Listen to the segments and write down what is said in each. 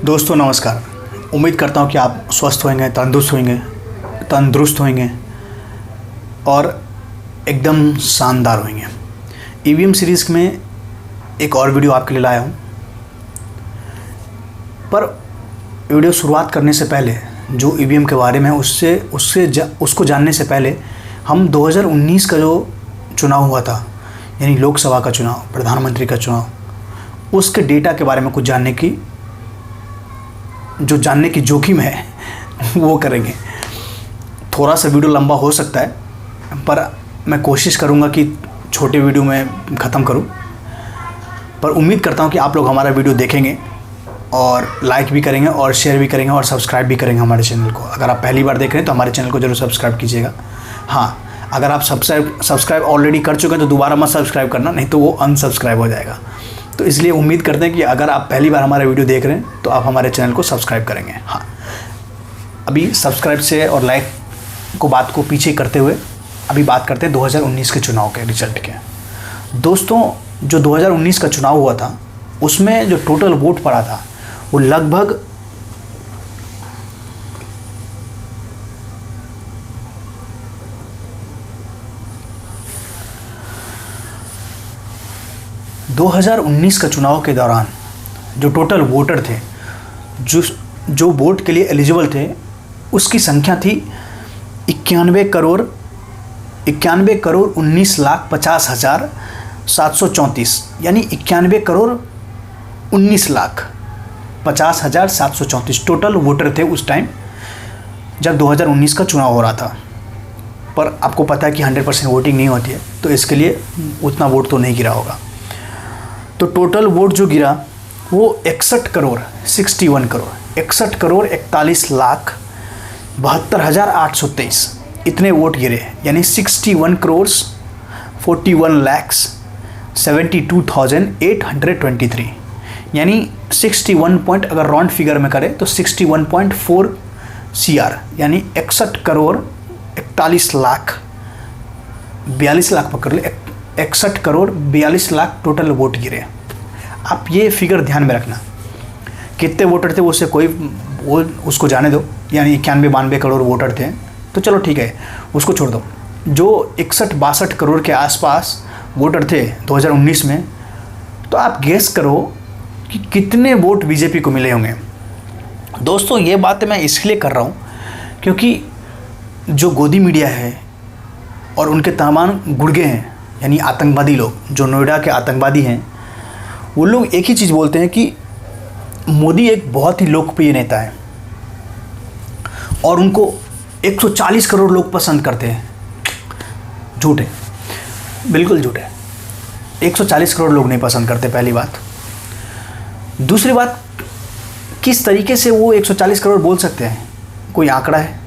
दोस्तों नमस्कार। उम्मीद करता हूँ कि आप स्वस्थ होंगे, तंदुरुस्त होंगे और एकदम शानदार होंगे। ईवीएम सीरीज़ में एक और वीडियो आपके लिए लाया हूँ, पर वीडियो शुरुआत करने से पहले जो ईवीएम के बारे में उसको जानने से पहले हम 2019 का जो चुनाव हुआ था, यानी लोकसभा का चुनाव, प्रधानमंत्री का चुनाव, उसके डेटा के बारे में कुछ जानने की जोखिम है वो करेंगे। थोड़ा सा वीडियो लंबा हो सकता है, पर मैं कोशिश करूंगा कि छोटे वीडियो में ख़त्म करूं। पर उम्मीद करता हूं कि आप लोग हमारा वीडियो देखेंगे और लाइक भी करेंगे और शेयर भी करेंगे और सब्सक्राइब भी करेंगे हमारे चैनल को। अगर आप पहली बार देख रहे हैं तो हमारे चैनल को जरूर सब्सक्राइब कीजिएगा। हाँ, अगर आप सब्सक्राइब ऑलरेडी कर चुके हैं तो दोबारा मत सब्सक्राइब करना, नहीं तो वो अनसब्सक्राइब हो जाएगा। तो इसलिए उम्मीद करते हैं कि अगर आप पहली बार हमारा वीडियो देख रहे हैं तो आप हमारे चैनल को सब्सक्राइब करेंगे। हाँ, अभी सब्सक्राइब से और लाइक को बात को पीछे करते हुए अभी बात करते हैं 2019 के चुनाव के रिजल्ट के। दोस्तों, जो 2019 का चुनाव हुआ था उसमें जो टोटल वोट पड़ा था वो लगभग 2019 का चुनाव के दौरान जो टोटल वोटर थे, जो वोट के लिए एलिजिबल थे, उसकी संख्या थी 91,19,50,734, यानी 91,19,50,734 टोटल वोटर थे उस टाइम जब 2019 का चुनाव हो रहा था। पर आपको पता है कि 100% वोटिंग नहीं होती है, तो इसके लिए उतना वोट तो नहीं गिरा होगा। तो टोटल वोट जो गिरा वो 61 करोड़ 41,41,72,823 इतने वोट गिरे, यानी 61,41,72,823, यानी 61 पॉइंट, अगर राउंड फिगर में करें तो 61.4 CR, यानी 61 करोड़ 41 लाख 42 लाख पकड़ ले, 61 करोड़ 42 लाख टोटल वोट गिरे। आप ये फिगर ध्यान में रखना, कितने वोटर थे उससे उसको जाने दो, यानी 91-92 करोड़ वोटर थे तो चलो ठीक है, उसको छोड़ दो। जो 61-62 करोड़ के आसपास वोटर थे 2019 में, तो आप गेस करो कि कितने वोट बीजेपी को मिले होंगे। दोस्तों, ये बात मैं इसलिए कर रहा हूँ क्योंकि जो गोदी मीडिया है और उनके तमाम गुर्गे हैं, यानी आतंकवादी लोग, जो नोएडा के आतंकवादी हैं, वो लोग एक ही चीज़ बोलते हैं कि मोदी एक बहुत ही लोकप्रिय नेता है और उनको 140 करोड़ लोग पसंद करते हैं। झूठ है, बिल्कुल झूठ है। 140 करोड़ लोग नहीं पसंद करते, पहली बात। दूसरी बात, किस तरीके से वो 140 करोड़ बोल सकते हैं? कोई आंकड़ा है?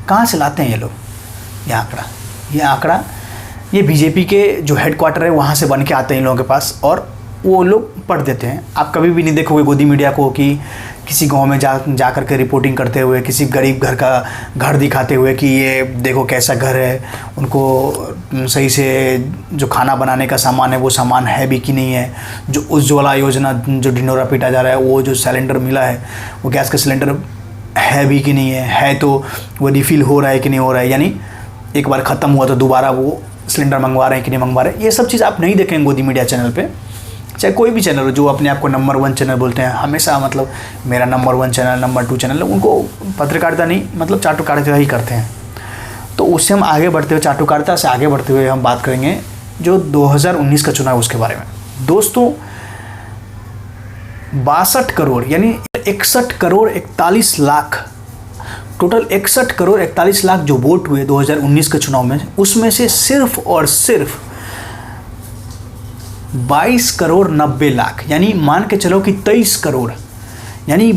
कहाँ से लाते हैं ये लोग ये आंकड़ा? ये बीजेपी के जो हेडक्वार्टर है वहाँ से बन के आते हैं इन लोगों के पास और वो लोग पढ़ देते हैं। आप कभी भी नहीं देखोगे गोदी मीडिया को कि किसी गांव में जा कर के रिपोर्टिंग करते हुए, किसी गरीब घर का घर दिखाते हुए कि ये देखो कैसा घर है, उनको सही से जो खाना बनाने का सामान है वो सामान है भी कि नहीं है, जो उज्ज्वला योजना जो ढिंडोरा पीटा जा रहा है, वो जो सिलेंडर मिला है वो गैस का सिलेंडर है भी कि नहीं है तो वो रिफ़िल हो रहा है कि नहीं हो रहा है, यानी एक बार ख़त्म हुआ तो दोबारा वो सिलेंडर मंगवा रहे हैं कि नहीं मंगवा रहे हैं। ये सब चीज़ आप नहीं देखेंगे गोदी मीडिया चैनल पे, चाहे कोई भी चैनल हो जो अपने आप को नंबर 1 चैनल बोलते हैं। हमेशा मतलब मेरा नंबर 1 चैनल, नंबर 2 चैनल, उनको पत्रकारिता नहीं, मतलब चाटुकारिता ही करते हैं। तो उससे हम आगे बढ़ते हुए, चाटुकारिता से आगे बढ़ते हुए हम बात करेंगे जो 2019 का चुनाव उसके बारे में। दोस्तों, 62 करोड़ यानी 61 करोड़ 41 लाख, टोटल 61 करोड़ 41 लाख जो वोट हुए 2019 के चुनाव में, उसमें से सिर्फ और सिर्फ 22 करोड़ 90 लाख, यानी मान के चलो कि 23 करोड़, यानी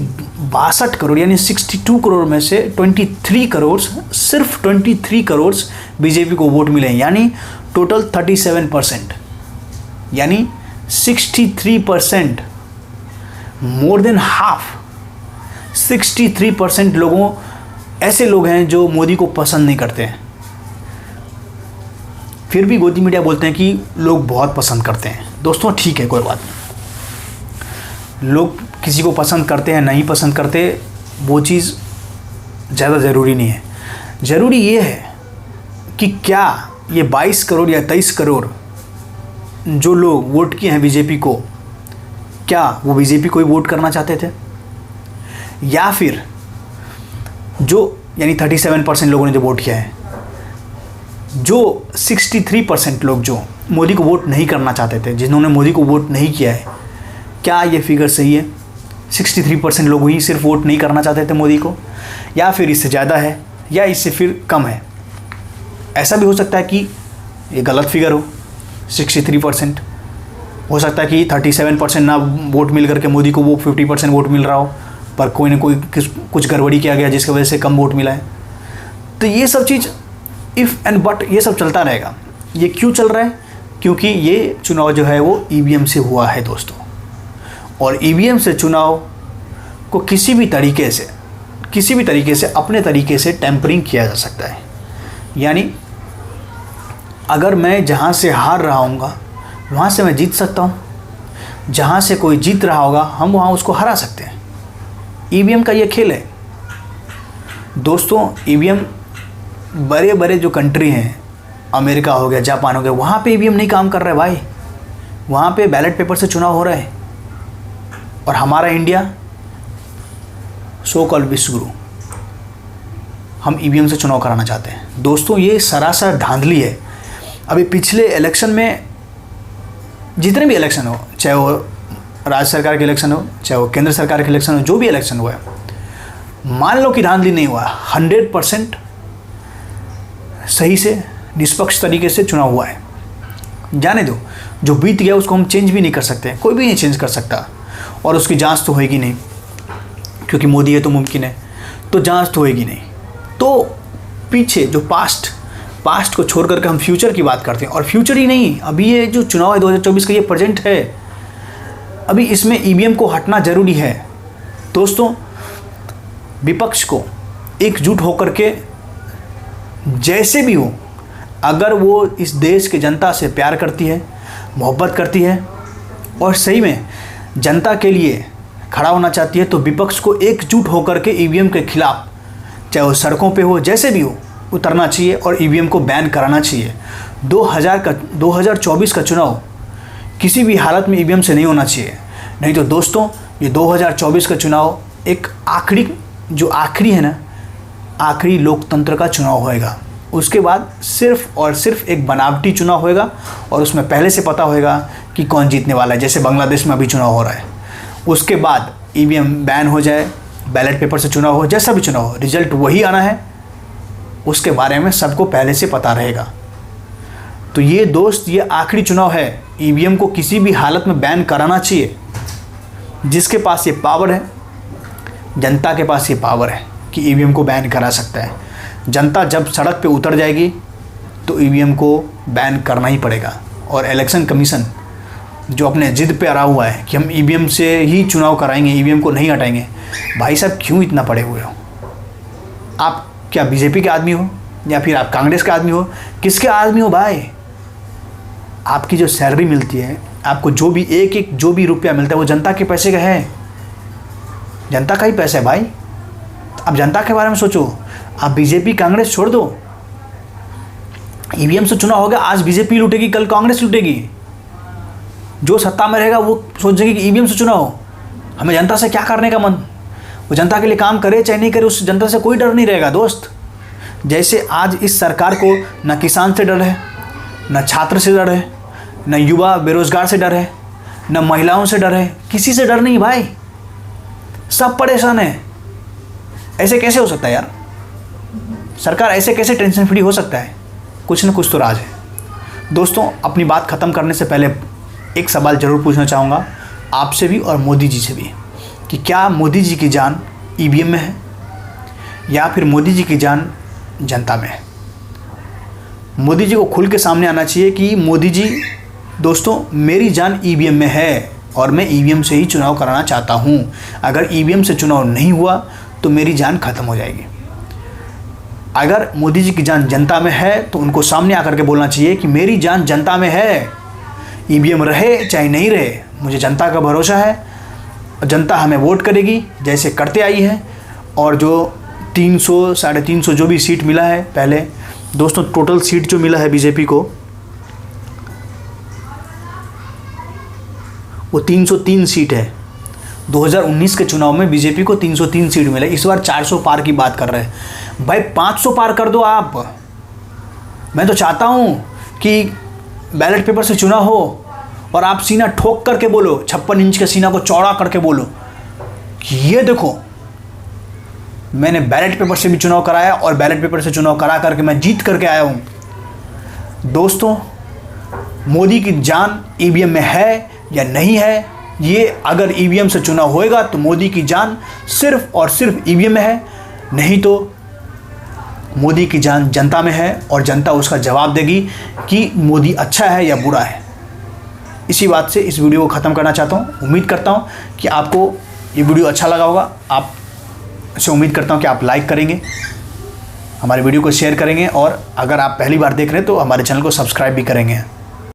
62 करोड़ यानी 62 करोड़ में से 23 करोड़, सिर्फ 23 करोड़ बीजेपी को वोट मिले, यानी टोटल 37%, यानी 63%, मोर देन हाफ, 63% लोगों ऐसे लोग हैं जो मोदी को पसंद नहीं करते हैं। फिर भी गोदी मीडिया बोलते हैं कि लोग बहुत पसंद करते हैं। दोस्तों ठीक है, कोई बात नहीं, लोग किसी को पसंद करते हैं नहीं पसंद करते, वो चीज़ ज़्यादा ज़रूरी नहीं है। ज़रूरी ये है कि क्या ये 22 करोड़ या 23 करोड़ जो लोग वोट किए हैं बीजेपी को, क्या वो बीजेपी को ही वोट करना चाहते थे, या फिर जो यानी 37% लोगों ने जो वोट किया है, जो 63% लोग जो मोदी को वोट नहीं करना चाहते थे, जिन्होंने मोदी को वोट नहीं किया है, क्या ये फिगर सही है? 63% लोग ही सिर्फ वोट नहीं करना चाहते थे मोदी को, या फिर इससे ज़्यादा है, या इससे फिर कम है? ऐसा भी हो सकता है कि ये गलत फिगर हो, 63%। हो सकता है कि 37% ना वोट मिल करके मोदी को वो 50% वोट मिल रहा हो, पर कोई ना कोई कुछ गड़बड़ी किया गया जिसकी वजह से कम वोट मिला है। तो ये सब चीज़ इफ़ एंड बट ये सब चलता रहेगा। ये क्यों चल रहा है? क्योंकि ये चुनाव जो है वो ईवीएम से हुआ है दोस्तों, और ईवीएम से चुनाव को किसी भी तरीके से अपने तरीके से टेम्परिंग किया जा सकता है। यानी अगर मैं जहाँ से हार रहा हूँगा वहाँ से मैं जीत सकता हूँ, जहाँ से कोई जीत रहा होगा हम वहाँ उसको हरा सकते हैं। ईवीएम का ये खेल है दोस्तों। ईवीएम बड़े बड़े जो कंट्री हैं, अमेरिका हो गया, जापान हो गया, वहाँ पे ईवीएम नहीं काम कर रहा है भाई, वहाँ पे बैलेट पेपर से चुनाव हो रहा है। और हमारा इंडिया सो कॉल्ड विश्वगुरु, हम ईवीएम से चुनाव कराना चाहते हैं। दोस्तों ये सरासर धांधली है। अभी पिछले इलेक्शन में जितने भी इलेक्शन हो, चाहे वो राज्य सरकार के इलेक्शन हो, चाहे वो केंद्र सरकार के इलेक्शन हो, जो भी इलेक्शन हुआ है, मान लो कि धांधली नहीं हुआ, 100% सही से निष्पक्ष तरीके से चुनाव हुआ है। जाने दो, जो बीत गया उसको हम चेंज भी नहीं कर सकते, कोई भी नहीं चेंज कर सकता, और उसकी जांच तो होएगी नहीं, क्योंकि मोदी है तो मुमकिन है, तो जांच तो होएगी नहीं। तो पीछे जो पास्ट को छोड़ करके हम फ्यूचर की बात करते हैं, और फ्यूचर ही नहीं, अभी ये जो चुनाव है 2024 का, ये प्रेजेंट है। अभी इसमें ईवीएम को हटना ज़रूरी है दोस्तों। विपक्ष को एकजुट होकर के जैसे भी हो, अगर वो इस देश के जनता से प्यार करती है, मोहब्बत करती है, और सही में जनता के लिए खड़ा होना चाहती है, तो विपक्ष को एकजुट होकर के ईवीएम के खिलाफ, चाहे वो सड़कों पे हो, जैसे भी हो, उतरना चाहिए और ईवीएम को बैन कराना चाहिए। 2024 का चुनाव किसी भी हालत में ईवीएम से नहीं होना चाहिए। नहीं तो दोस्तों ये 2024 का चुनाव एक आखिरी है ना, आखिरी लोकतंत्र का चुनाव होएगा। उसके बाद सिर्फ और सिर्फ एक बनावटी चुनाव होएगा, और उसमें पहले से पता होएगा कि कौन जीतने वाला है। जैसे बांग्लादेश में अभी चुनाव हो रहा है, उसके बाद ईवीएम बैन हो जाए, बैलेट पेपर से चुनाव हो, जैसा भी चुनाव हो, रिजल्ट वही आना है, उसके बारे में सबको पहले से पता रहेगा। तो ये दोस्त ये आखिरी चुनाव है, ईवीएम को किसी भी हालत में बैन कराना चाहिए। जिसके पास ये पावर है, जनता के पास ये पावर है कि ईवीएम को बैन करा सकता है। जनता जब सड़क पे उतर जाएगी तो ईवीएम को बैन करना ही पड़ेगा। और इलेक्शन कमीशन जो अपने जिद पे अड़ा हुआ है कि हम ईवीएम से ही चुनाव कराएंगे, ईवीएम को नहीं हटाएंगे, भाई साहब क्यों इतना पड़े हुए हो? आप क्या बीजेपी के आदमी हो, या फिर आप कांग्रेस के आदमी हो? किसके आदमी हो भाई? आपकी जो सैलरी मिलती है, आपको जो भी एक जो भी रुपया मिलता है, वो जनता के पैसे का है, जनता का ही पैसा है भाई। अब जनता के बारे में सोचो। आप बीजेपी कांग्रेस छोड़ दो, ईवीएम से चुनाव होगा, आज बीजेपी लूटेगी, कल कांग्रेस लूटेगी। जो सत्ता में रहेगा वो सोचेगी कि ईवीएम से चुनाव, हमें जनता से क्या करने का मन। वो जनता के लिए काम करे चाहे नहीं करे, उस जनता से कोई डर नहीं रहेगा दोस्त। जैसे आज इस सरकार को न किसान से डर है, न छात्र से डर है, न युवा बेरोजगार से डर है, न महिलाओं से डर है, किसी से डर नहीं भाई, सब परेशान है। ऐसे कैसे हो सकता है यार? सरकार ऐसे कैसे टेंशन फ्री हो सकता है? कुछ न कुछ तो राज है। दोस्तों अपनी बात ख़त्म करने से पहले एक सवाल ज़रूर पूछना चाहूँगा आपसे भी और मोदी जी से भी, कि क्या मोदी जी की जान ईवीएम में है या फिर मोदी जी की जान जनता में है? मोदी जी को खुल के सामने आना चाहिए कि मोदी जी दोस्तों मेरी जान ईवीएम में है और मैं ईवीएम से ही चुनाव कराना चाहता हूँ। अगर ईवीएम से चुनाव नहीं हुआ तो मेरी जान खत्म हो जाएगी। अगर मोदी जी की जान जनता में है तो उनको सामने आकर के बोलना चाहिए कि मेरी जान जनता में है, ईवीएम रहे चाहे नहीं रहे, मुझे जनता का भरोसा है जनता हमें वोट करेगी जैसे करते आई है। और जो 300 350 जो भी सीट मिला है पहले, दोस्तों टोटल सीट जो मिला है बीजेपी को वो 303 सीट है। 2019 के चुनाव में बीजेपी को 303 सीट मिले, इस बार 400 पार की बात कर रहे हैं। भाई 500 पार कर दो आप। मैं तो चाहता हूँ कि बैलेट पेपर से चुनाव हो और आप सीना ठोक करके बोलो, 56 इंच के सीना को चौड़ा करके बोलो कि ये देखो मैंने बैलेट पेपर से भी चुनाव कराया और बैलेट पेपर से चुनाव करा करके मैं जीत करके आया हूँ। दोस्तों मोदी की जान ईवीएम में है या नहीं है, ये अगर ईवीएम से चुनाव होएगा तो मोदी की जान सिर्फ और सिर्फ ईवीएम में है, नहीं तो मोदी की जान जनता में है और जनता उसका जवाब देगी कि मोदी अच्छा है या बुरा है। इसी बात से इस वीडियो को ख़त्म करना चाहता हूँ। उम्मीद करता हूँ कि आपको ये वीडियो अच्छा लगा होगा। आप से उम्मीद करता हूँ कि आप लाइक करेंगे, हमारे वीडियो को शेयर करेंगे और अगर आप पहली बार देख रहे हैं तो हमारे चैनल को सब्सक्राइब भी करेंगे।